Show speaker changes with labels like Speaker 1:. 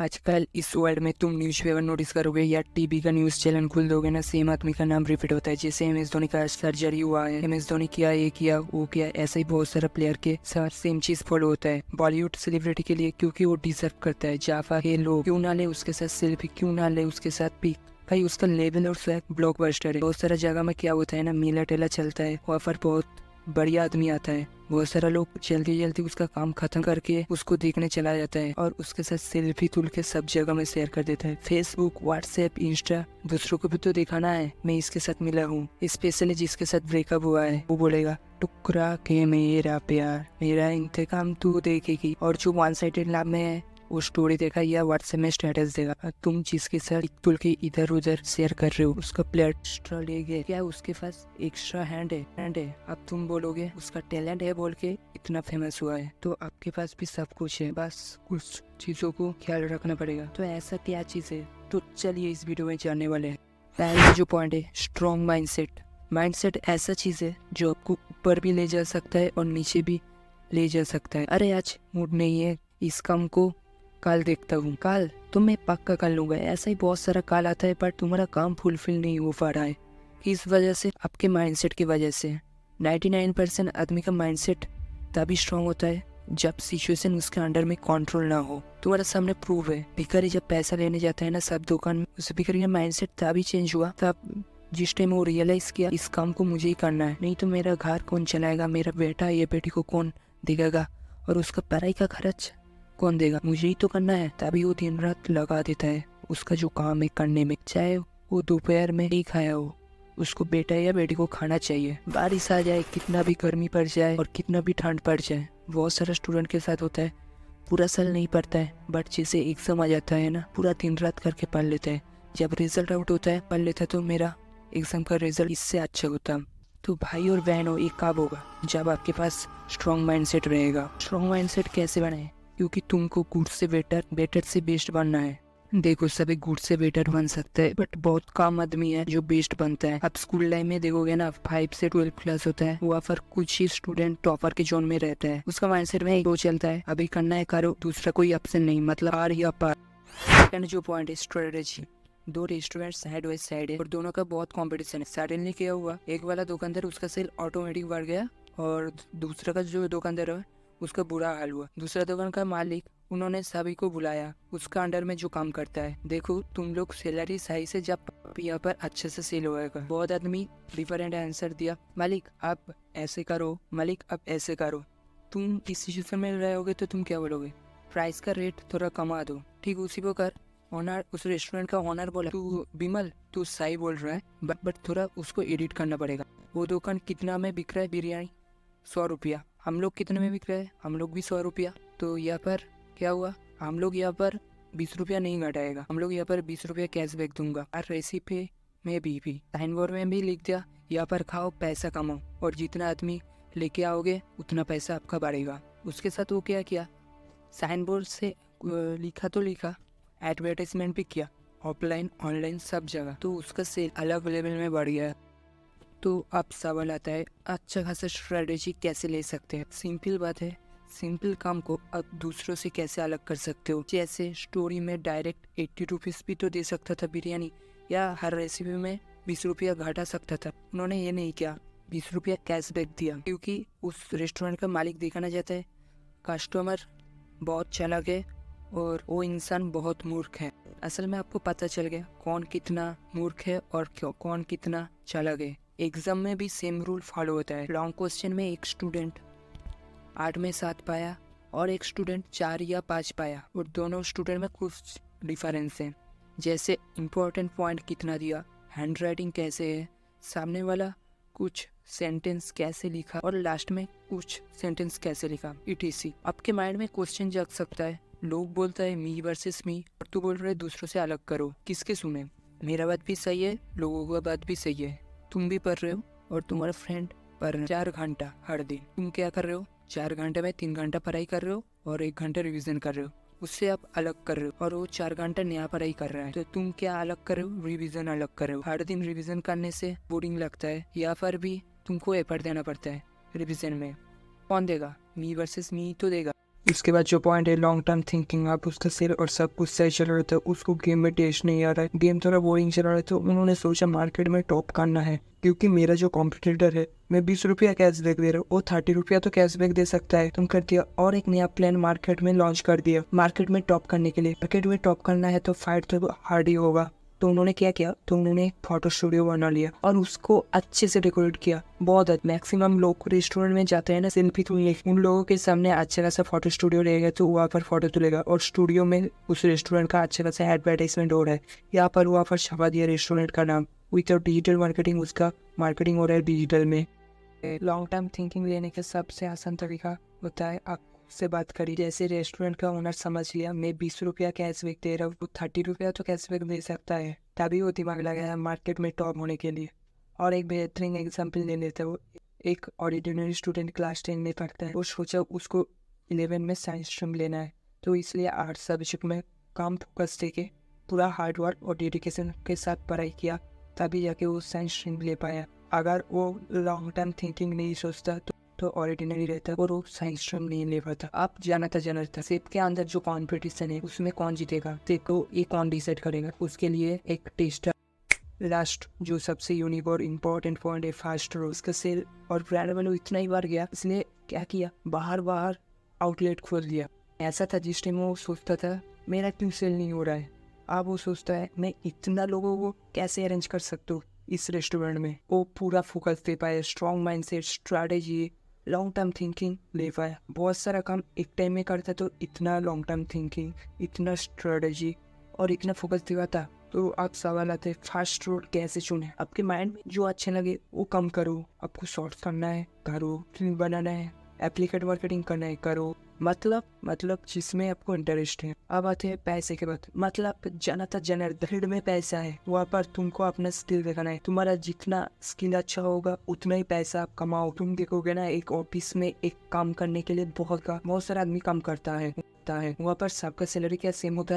Speaker 1: आजकल इस वर्ल्ड में तुम न्यूज़पेपर नोटिस करोगे या टीवी का न्यूज़ चैनल खोल दोगे ना, सेम आदमी का नाम रिपीट होता है। जैसे MS धोनी का सर्जरी हुआ है, MS धोनी किया, ये किया, वो किया, ऐसे ही बहुत सारा प्लेयर के साथ सेम चीज फॉलो होता है बॉलीवुड सेलिब्रिटी के लिए, क्योंकि वो डिजर्व करता है। जाफा के लोग क्यों ना ले उसके साथ सेल्फी, क्यों ना ले उसके साथ पिक। भाई उसका लेवल और स्वैग ब्लॉकबस्टर है। बहुत सारा जगह में क्या होता है ना, मेला टेला चलता है, वहाँ पर बहुत बढ़िया आदमी आता है, बहुत सारा लोग जल्दी जल्दी उसका काम खत्म करके उसको देखने चला जाता है और उसके साथ सेल्फी तुल के सब जगह में शेयर कर देता है। फेसबुक, व्हाट्सएप, इंस्टा, दूसरों को भी तो दिखाना है मैं इसके साथ मिला हूँ। स्पेशली जिसके साथ ब्रेकअप हुआ है वो बोलेगा टुकड़ा के मेरा प्यार, मेरा इंतकाम तू देखेगी। और जो वन साइडेड लव में है वो स्टोरी देखा या व्हाट्सएप में स्टेटस देगा। तुम जिसके साथ तुल के इधर उधर शेयर कर रहे हो उसका प्लेयर एक्स्ट्रा ले गए क्या, उसके पास एक्स्ट्रा हैंड है। अब तुम बोलोगे उसका टैलेंट है बोल के इतना फेमस हुआ है, तो आपके पास भी सब कुछ है, बस कुछ चीजों को ख्याल रखना पड़ेगा। तो ऐसा क्या चीज है, तो चलिए इस वीडियो में जानने वाले हैं। पहला जो पॉइंट है स्ट्रॉन्ग माइंडसेट। माइंडसेट ऐसा चीज है जो आपको ऊपर भी ले जा सकता है और नीचे भी ले जा सकता है। अरे आज मूड नहीं है, इस काम को कल देखता हूँ, कल तो मैं पक्का कर लूंगा। ऐसा ही बहुत सारा कल आता है पर तुम्हारा काम फुलफिल नहीं हो पा रहा है। किस वजह से? आपके माइंडसेट की वजह से। 99% आदमी का माइंडसेट तभी स्ट्रांग होता है जब सिचुएशन उसके अंडर में कंट्रोल ना हो। तुम्हारे सामने प्रूफ है, भिखारी जब पैसा लेने जाता है ना सब दुकान में, उस भिखारी का माइंडसेट तभी चेंज हुआ तब जिस टाइम वो रियलाइज किया इस काम को मुझे ही करना है, नहीं तो मेरा घर कौन चलाएगा, मेरा बेटा या बेटी को कौन देखेगा, और उसका पढ़ाई का खर्च कौन देगा, मुझे ही तो करना है। तभी वो दिन रात लगा देता है उसका जो काम है करने में। चाहे वो दोपहर में ही खाया हो, उसको बेटा या बेटी को खाना चाहिए। बारिश आ जाए, कितना भी गर्मी पड़ जाए और कितना भी ठंड पड़ जाए, बहुत सारा स्टूडेंट के साथ होता है, पूरा साल नहीं पढ़ता है बट जैसे एग्जाम आ जाता है ना पूरा दिन रात करके पढ़ लेता है। जब रिजल्ट आउट होता है पढ़ लेता है तो मेरा एग्जाम का रिजल्ट इससे अच्छा होता। तो भाई और बहनों, एक कब होगा जब आपके पास स्ट्रॉन्ग माइंडसेट रहेगा। स्ट्रॉन्ग माइंडसेट कैसे बनाए, क्योंकि तुमको गुड से बेटर, बेटर से बेस्ट बनना है। देखो सभी गुड से बेटर बन सकता है बट बहुत कम आदमी है जो बेस्ट बनता है। आप स्कूल टाइम में देखोगे ना 5 से 12 क्लास होता है, वहाँ पर कुछ ही स्टूडेंट टॉपर के जोन में रहता है। उसका माइंडसेट में वो चलता है अभी करना है करो, दूसरा कोई ऑप्शन नहीं, मतलब आर या पार। सेकंड जो पॉइंट है स्ट्रेटेजी। दो रेस्टोरेंट साइड बाई साइड है और दोनों का बहुत कंपटीशन है। सडनली क्या हुआ, एक वाला दुकानदार उसका सेल ऑटोमेटिक बढ़ गया और दूसरा का जो दुकानदार है उसका बुरा हाल हुआ। दूसरा दुकान का मालिक, उन्होंने सभी को बुलाया उसका अंडर में जो काम करता है, देखो तुम लोग सैलरी सही से जब यहाँ पर अच्छे से सेल होएगा। बहुत आदमी डिफरेंट आंसर दिया, मालिक आप ऐसे करो, मालिक आप ऐसे करो। तुम इस सिचुएशन में रहोगे तो तुम क्या बोलोगे, प्राइस का रेट थोड़ा कमा दो, ठीक उसी को कर। ऑनर, उस रेस्टोरेंट का ऑनर बोला तू बिमल तू सही बोल रहा है बट थोड़ा उसको एडिट करना पड़ेगा। वो दुकान कितना में बिक रहा है बिरयानी, 100 रुपया, हम लोग कितने में बिक रहे हैं, हम लोग भी 100 रुपया। तो यहाँ पर क्या हुआ, हम लोग यहाँ पर 20 रुपया नहीं घटाएगा, हम लोग यहाँ पर 20 रुपया कैशबैक दूंगा। और रेसिपी में भी साइन बोर्ड में भी लिख दिया यहाँ पर खाओ पैसा कमाओ, और जितना आदमी लेके आओगे उतना पैसा आपका बढ़ेगा। उसके साथ वो क्या किया, साइन बोर्ड से लिखा तो लिखा, एडवर्टाइजमेंट भी किया ऑफलाइन ऑनलाइन सब जगह, तो उसका सेल अलग लेवल में बढ़ गया। तो अब सवाल आता है अच्छा खासा स्ट्रेटेजी कैसे ले सकते हैं। सिंपल बात है, सिंपल काम को अब दूसरों से कैसे अलग कर सकते हो। जैसे स्टोरी में डायरेक्ट 80 रुपीज़ भी तो दे सकता था बिरयानी, या हर रेसिपी में 20 रुपया घटा सकता था। उन्होंने ये नहीं किया, 20 रुपया कैशबैक दिया, क्योंकि उस रेस्टोरेंट का मालिक दिखाना चाहता है कस्टमर बहुत चालाक है और वो इंसान बहुत मूर्ख है। असल में आपको पता चल गया कौन कितना मूर्ख है और कौन कितना चालाक है। एग्जाम में भी सेम रूल फॉलो होता है। लॉन्ग क्वेश्चन में एक स्टूडेंट 8 में 7 पाया और एक स्टूडेंट 4 या 5 पाया, और दोनों स्टूडेंट में कुछ डिफरेंस है। जैसे इम्पोर्टेंट पॉइंट कितना दिया, हैंड राइटिंग कैसे है, सामने वाला कुछ सेंटेंस कैसे लिखा, और लास्ट में कुछ सेंटेंस कैसे लिखा, etc। आपके माइंड में क्वेश्चन जग सकता है, लोग बोलता है मी वर्सेस मी और तू बोल रहे दूसरों से अलग करो, किसके सुने, मेरा बात भी सही है, लोगों का बात भी सही है। तुम भी पढ़ रहे हो और तुम्हारा फ्रेंड पढ़ रहे 4 घंटा हर दिन, तुम क्या कर रहे हो, 4 घंटे में 3 घंटा पढ़ाई कर रहे हो और 1 घंटा रिवीजन कर रहे हो। उससे आप अलग कर रहे हो और वो 4 घंटा नया पढ़ाई कर रहा है, तो तुम क्या अलग कर रहे हो, रिवीजन अलग कर रहे हो। हर दिन रिवीजन करने से बोरिंग लगता है, या फिर भी तुमको एफर्ट देना पड़ता है रिवीजन में। कौन देगा, मी वर्सेस मी तो देगा। उसके बाद जो पॉइंट है लॉन्ग टर्म थिंकिंग, आप उसका सिर और सब कुछ सही चल रहा था, उसको गेम में टेस्ट नहीं आ रहा है, गेम थोड़ा बोरिंग चल रहा है, तो उन्होंने सोचा मार्केट में टॉप करना है, क्योंकि मेरा जो कॉम्पिटिटर है मैं 20 रुपया कैशबैक दे रहा हूँ, वो 30 रुपया तो कैशबैक दे सकता है। तुम कर दिया और एक नया प्लान मार्केट में लॉन्च कर दिया। मार्केट में टॉप करने के लिए, मार्केट में टॉप करना है तो फाइट तो हार्ड ही होगा। तो उन्होंने क्या किया, तो उन्होंने एक फोटो स्टूडियो बना लिया और उसको अच्छे से डेकोरेट किया। बहुत मैक्सिमम लोग रेस्टोरेंट में जाते हैं ना सेल्फी तुलने, उन लोगों के सामने अच्छा खासा फोटो स्टूडियो रहेगा तो वहाँ पर फोटो तुलेगा, और स्टूडियो में उस रेस्टोरेंट का अच्छा खासा एडवर्टाइजमेंट हो रहा है। यहाँ पर वहाँ पर छपा दिया रेस्टोरेंट का नाम, विदाउट डिजिटल मार्केटिंग उसका मार्केटिंग हो रहा है डिजिटल में। लॉन्ग टर्म थिंकिंग लेने का सबसे आसान तरीका होता है आप से बात करी। जैसे रेस्टोरेंट का ओनर समझ लिया मैं 20 रुपया कैशबैक दे रहा हूँ, वो 30 रुपया तो कैशबैक दे सकता है, तभी वो दिमाग लगाया मार्केट में टॉप होने के लिए। और एक बेहतरीन एग्जाम्पल ले लेते हो, एक ऑर्डिनरी स्टूडेंट क्लास 10 में पढ़ता है, वो सोचा उसको 11 में साइंस स्ट्रीम लेना है, तो इसलिए आर्ट्स सब्जेक्ट में कम फोकस देके पूरा हार्डवर्क और डेडिकेशन के साथ पढ़ाई किया, तभी जाके वो साइंस स्ट्रीम ले पाया। अगर वो लॉन्ग टर्म थिंकिंग नहीं सोचता तो ऑर्डिनरी रहता और वो साइंस स्ट्रीम नहीं ले पाता। आप जाना था सेब के अंदर जो कॉम्पिटिशन है उसमें कौन जीतेगा देखो, ये कौन डिसाइड करेगा, उसके लिए एक टेस्ट। लास्ट जो सबसे यूनिक और इम्पोर्टेंट पॉइंट है फास्ट ग्रोथ, उसका सेल और ब्रांड वैल्यू इतना ही बढ़ गया, इसलिए क्या किया, बाहर आउटलेट खोल दिया। ऐसा था जिस टाइम वो सोचता था मेरा क्यों सेल नहीं हो रहा है, अब वो सोचता है मैं इतना लोगों को कैसे अरेंज कर सकता हूँ इस रेस्टोरेंट में। वो पूरा फोकस दे पाया, strong mindset, strategy, long term thinking ले पाया। बहुत सारा काम एक टाइम में करता तो इतना लॉन्ग टर्म थिंकिंग, इतना स्ट्रैटेजी और इतना फोकस दिखाता। तो आप सवाल आते हैं फास्ट रोड कैसे चुने, आपके माइंड में जो अच्छे लगे वो कम करो, आपको शॉर्ट्स करना है करो, फिल्म बनाना है, एप्लीकेट मार्केटिंग करना है करो, मतलब जिसमें आपको इंटरेस्ट है। अब आते हैं पैसे के बाद, मतलब भीड़ में पैसा है, वहाँ पर तुमको अपना स्किल दिखाना है, तुम्हारा जितना स्किल अच्छा होगा उतना ही पैसा आप कमाओ। तुम देखोगे ना एक ऑफिस में एक काम करने के लिए बहुत सारा आदमी काम करता है, वहाँ पर सबका सैलरी क्या सेम होता है।